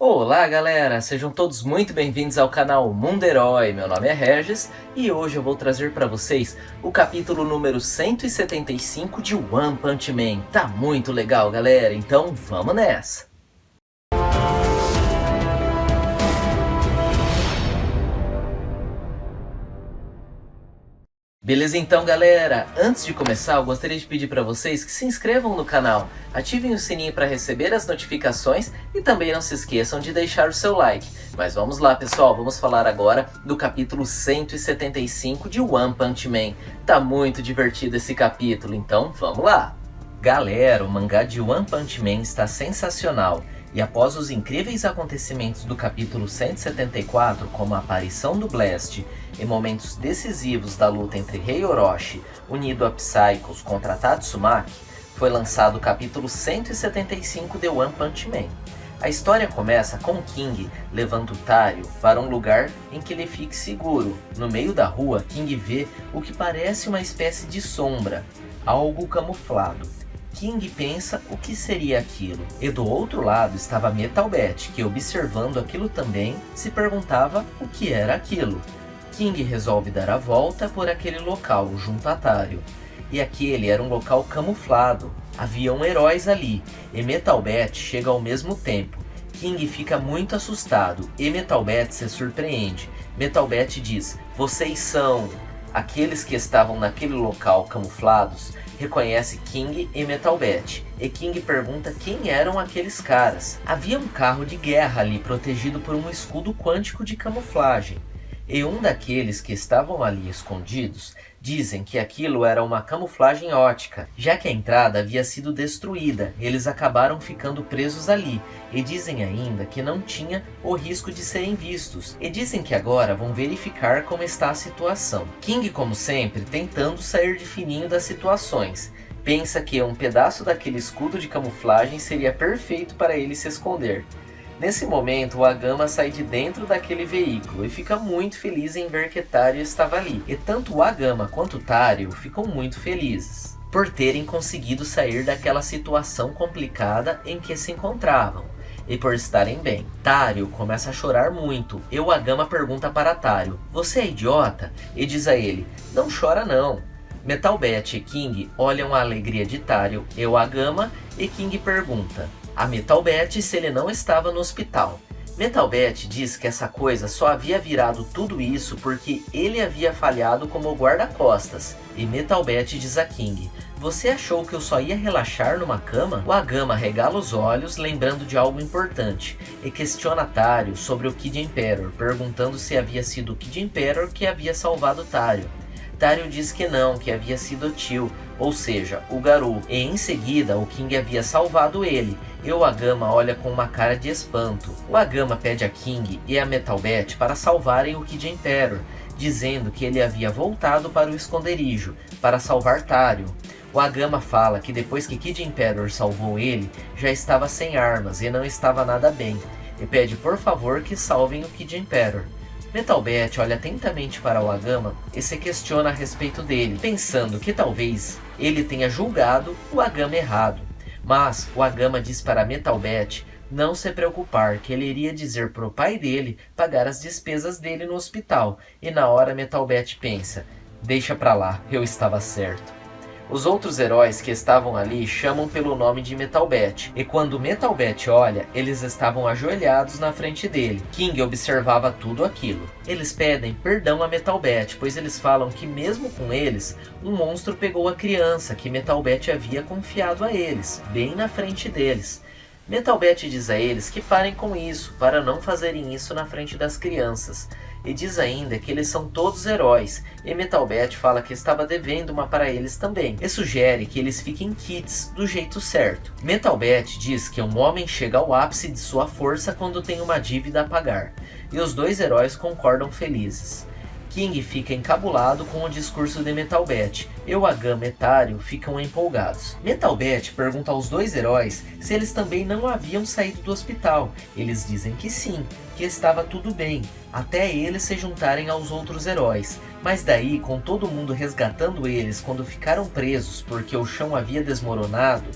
Olá galera, sejam todos muito bem-vindos ao canal Mundo Herói. Meu nome é Regis e hoje eu vou trazer para vocês o capítulo número 175 de One Punch Man. Tá muito legal galera, então vamos nessa! Beleza então galera, antes de começar eu gostaria de pedir para vocês que se inscrevam no canal, ativem o sininho para receber as notificações e também não se esqueçam de deixar o seu like. Mas vamos lá pessoal, vamos falar agora do capítulo 175 de One Punch Man. Tá muito divertido esse capítulo, então vamos lá! Galera, o mangá de One Punch Man está sensacional. E após os incríveis acontecimentos do capítulo 174, como a aparição do Blast e momentos decisivos da luta entre Rei Orochi unido a Psychos contra Tatsumaki, foi lançado o capítulo 175 de One Punch Man. A história começa com King levando o Tario para um lugar em que ele fique seguro. No meio da rua, King vê o que parece uma espécie de sombra, algo camuflado. King pensa o que seria aquilo, e do outro lado estava Metal Bat, que observando aquilo também se perguntava o que era aquilo. King resolve dar a volta por aquele local junto a Tario, e aquele era um local camuflado, haviam heróis ali, e Metal Bat chega ao mesmo tempo. King fica muito assustado, e Metal Bat se surpreende. Metal Bat diz, vocês são... Aqueles que estavam naquele local camuflados reconhece King e Metal Bat, e King pergunta quem eram aqueles caras. Havia um carro de guerra ali protegido por um escudo quântico de camuflagem, e um daqueles que estavam ali escondidos dizem que aquilo era uma camuflagem ótica, já que a entrada havia sido destruída, eles acabaram ficando presos ali, e dizem ainda que não tinha o risco de serem vistos, e dizem que agora vão verificar como está a situação. King, como sempre, tentando sair de fininho das situações, pensa que um pedaço daquele escudo de camuflagem seria perfeito para ele se esconder. Nesse momento, o Agama sai de dentro daquele veículo e fica muito feliz em ver que Tario estava ali. E tanto o Agama quanto o Tario ficam muito felizes por terem conseguido sair daquela situação complicada em que se encontravam e por estarem bem. Tario começa a chorar muito e o Agama pergunta para Tario, você é idiota? E diz a ele, não chora não. Metal Bat e King olham a alegria de Tario e o Agama e King pergunta a Metal Bat se ele não estava no hospital. Metal Bat diz que essa coisa só havia virado tudo isso porque ele havia falhado como guarda-costas. E Metal Bat diz a King, você achou que eu só ia relaxar numa cama? O Agama regala os olhos lembrando de algo importante e questiona Tario sobre o Kid Emperor, perguntando se havia sido o Kid Emperor que havia salvado Tario. Tario diz que não, que havia sido o tio, ou seja, o Garou, e em seguida o King havia salvado ele, e o Agama olha com uma cara de espanto. O Agama pede a King e a Metal Bat para salvarem o Kid Emperor, dizendo que ele havia voltado para o esconderijo, para salvar Tario. O Agama fala que depois que Kid Emperor salvou ele, já estava sem armas e não estava nada bem, e pede por favor que salvem o Kid Emperor. Metal Bat olha atentamente para o Agama e se questiona a respeito dele, pensando que talvez ele tenha julgado o Agama errado. Mas o Agama diz para Metal Bat não se preocupar, que ele iria dizer para o pai dele pagar as despesas dele no hospital. E na hora Metal Bat pensa, deixa pra lá, eu estava certo. Os outros heróis que estavam ali chamam pelo nome de Metal Bat, e quando Metal Bat olha, eles estavam ajoelhados na frente dele. King observava tudo aquilo. Eles pedem perdão a Metal Bat, pois eles falam que mesmo com eles, um monstro pegou a criança que Metal Bat havia confiado a eles, bem na frente deles. Metal Bat diz a eles que parem com isso, para não fazerem isso na frente das crianças. E diz ainda que eles são todos heróis, e Metal Bat fala que estava devendo uma para eles também, e sugere que eles fiquem kits do jeito certo. Metal Bat diz que um homem chega ao ápice de sua força quando tem uma dívida a pagar, e os dois heróis concordam felizes. King fica encabulado com o discurso de Metal Bat, e o Agama e Tario ficam empolgados. Metal Bat pergunta aos dois heróis se eles também não haviam saído do hospital. Eles dizem que sim, que estava tudo bem, até eles se juntarem aos outros heróis. Mas daí, com todo mundo resgatando eles quando ficaram presos porque o chão havia desmoronado,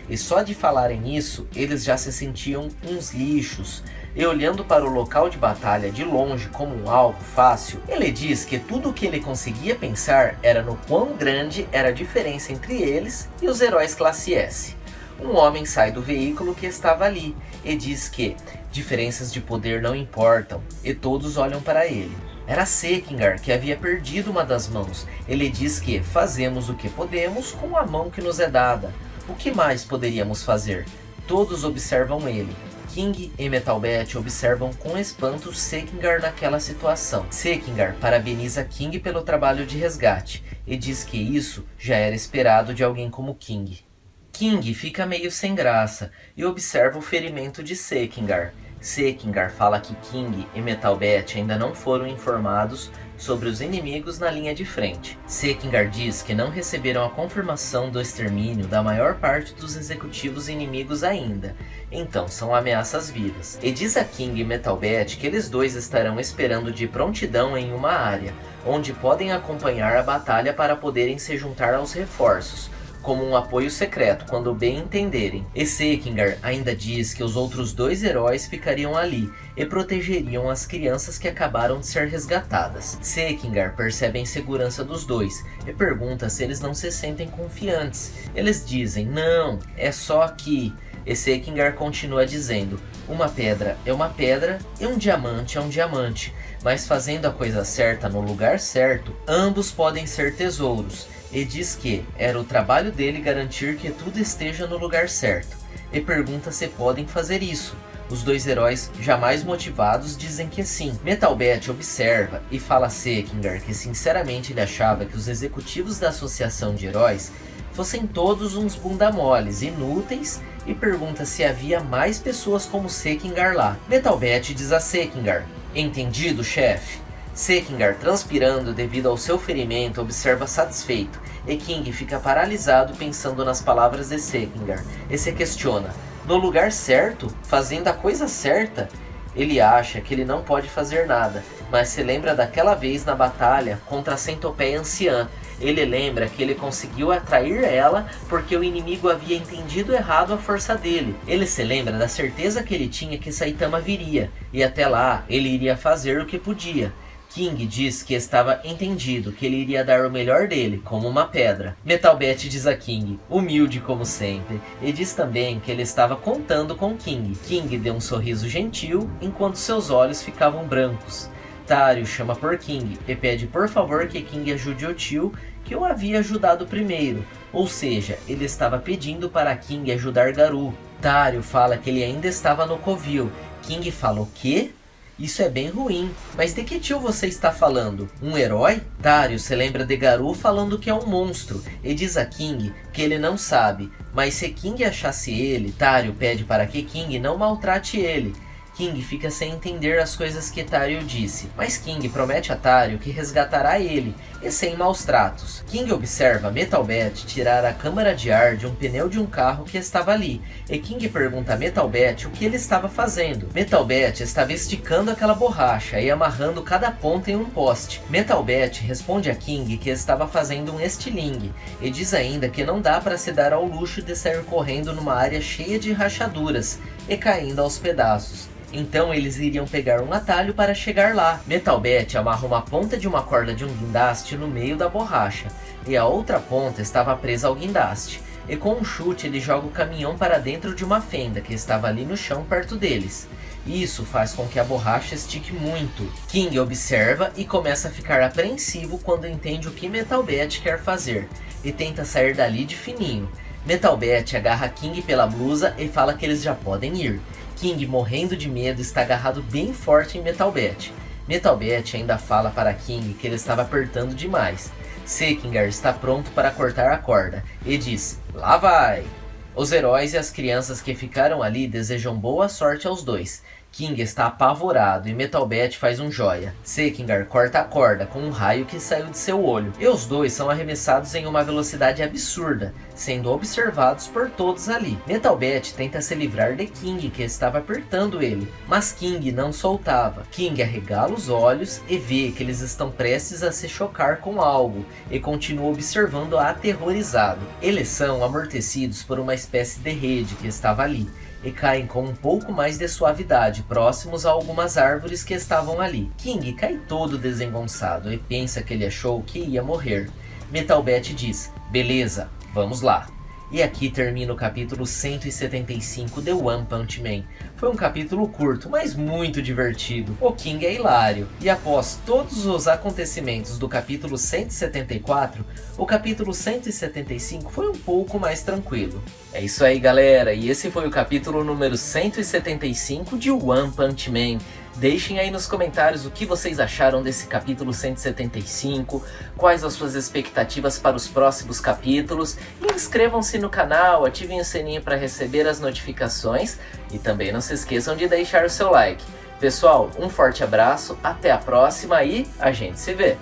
e só de falarem isso, eles já se sentiam uns lixos. E olhando para o local de batalha de longe como um alvo fácil, ele diz que tudo o que ele conseguia pensar era no quão grande era a diferença entre eles e os heróis classe S. Um homem sai do veículo que estava ali e diz que diferenças de poder não importam, e todos olham para ele. Era Sekingar, que havia perdido uma das mãos. Ele diz que fazemos o que podemos com a mão que nos é dada. O que mais poderíamos fazer? Todos observam ele. King e Metal Bat observam com espanto Sekingar naquela situação. Sekingar parabeniza King pelo trabalho de resgate e diz que isso já era esperado de alguém como King. King fica meio sem graça e observa o ferimento de Sekingar. Sekingar fala que King e Metal Bat ainda não foram informados sobre os inimigos na linha de frente. Sekingar diz que não receberam a confirmação do extermínio da maior parte dos executivos inimigos ainda, então são ameaças vivas. E diz a King e Metal Bat que eles dois estarão esperando de prontidão em uma área, onde podem acompanhar a batalha para poderem se juntar aos reforços, como um apoio secreto, quando bem entenderem. E Sekingar ainda diz que os outros dois heróis ficariam ali e protegeriam as crianças que acabaram de ser resgatadas. Sekingar percebe a insegurança dos dois e pergunta se eles não se sentem confiantes. Eles dizem, não, é só aqui. E Sekingar continua dizendo, uma pedra é uma pedra e um diamante é um diamante, mas fazendo a coisa certa no lugar certo, ambos podem ser tesouros. E diz que era o trabalho dele garantir que tudo esteja no lugar certo, e pergunta se podem fazer isso. Os dois heróis, jamais motivados, dizem que sim. Metal Bat observa e fala a Sekingar que sinceramente ele achava que os executivos da associação de heróis fossem todos uns bunda moles, inúteis, e pergunta se havia mais pessoas como Sekingar lá. Metal Bat diz a Sekingar, entendido, chefe? Sekingar, transpirando devido ao seu ferimento, observa satisfeito, e King fica paralisado pensando nas palavras de Sekingar, e se questiona, no lugar certo? Fazendo a coisa certa? Ele acha que ele não pode fazer nada, mas se lembra daquela vez na batalha contra a Centopeia Anciã. Ele lembra que ele conseguiu atrair ela porque o inimigo havia entendido errado a força dele. Ele se lembra da certeza que ele tinha que Saitama viria, e até lá ele iria fazer o que podia. King diz que estava entendido, que ele iria dar o melhor dele, como uma pedra. Metal Bat diz a King, humilde como sempre, e diz também que ele estava contando com King. King deu um sorriso gentil, enquanto seus olhos ficavam brancos. Tario chama por King e pede por favor que King ajude o tio, que o havia ajudado primeiro. Ou seja, ele estava pedindo para King ajudar Garou. Tario fala que ele ainda estava no covil. King fala o quê? Isso é bem ruim, mas de que tio você está falando? Um herói? Tario se lembra de Garou falando que é um monstro, e diz a King que ele não sabe, mas se King achasse ele, Tario pede para que King não maltrate ele. King fica sem entender as coisas que Tario disse, mas King promete a Tario que resgatará ele, e sem maus tratos. King observa Metal Bat tirar a câmara de ar de um pneu de um carro que estava ali, e King pergunta a Metal Bat o que ele estava fazendo. Metal Bat estava esticando aquela borracha e amarrando cada ponta em um poste. Metal Bat responde a King que estava fazendo um estilingue, e diz ainda que não dá para se dar ao luxo de sair correndo numa área cheia de rachaduras e caindo aos pedaços. Então eles iriam pegar um atalho para chegar lá. Metal Bat amarra uma ponta de uma corda de um guindaste no meio da borracha, e a outra ponta estava presa ao guindaste. E com um chute ele joga o caminhão para dentro de uma fenda que estava ali no chão perto deles. Isso faz com que a borracha estique muito. King observa e começa a ficar apreensivo quando entende o que Metal Bat quer fazer, e tenta sair dali de fininho. Metal Bat agarra King pela blusa e fala que eles já podem ir. King, morrendo de medo, está agarrado bem forte em Metal Bat. Metal Bat ainda fala para King que ele estava apertando demais. Sekingar está pronto para cortar a corda e diz, lá vai! Os heróis e as crianças que ficaram ali desejam boa sorte aos dois. King está apavorado e Metal Bat faz um joia. Sekingar corta a corda com um raio que saiu de seu olho, e os dois são arremessados em uma velocidade absurda, sendo observados por todos ali. Metal Bat tenta se livrar de King, que estava apertando ele, mas King não soltava. King arregala os olhos e vê que eles estão prestes a se chocar com algo, e continua observando aterrorizado. Eles são amortecidos por uma espécie de rede que estava ali, e caem com um pouco mais de suavidade, próximos a algumas árvores que estavam ali. King cai todo desengonçado e pensa que ele achou que ia morrer. Metal Bat diz: beleza, vamos lá. E aqui termina o capítulo 175 de One Punch Man. Foi um capítulo curto, mas muito divertido. O King é hilário. E após todos os acontecimentos do capítulo 174, o capítulo 175 foi um pouco mais tranquilo. É isso aí, galera. E esse foi o capítulo número 175 de One Punch Man. Deixem aí nos comentários o que vocês acharam desse capítulo 175, quais as suas expectativas para os próximos capítulos, e inscrevam-se no canal, ativem o sininho para receber as notificações, e também não se esqueçam de deixar o seu like. Pessoal, um forte abraço, até a próxima e a gente se vê!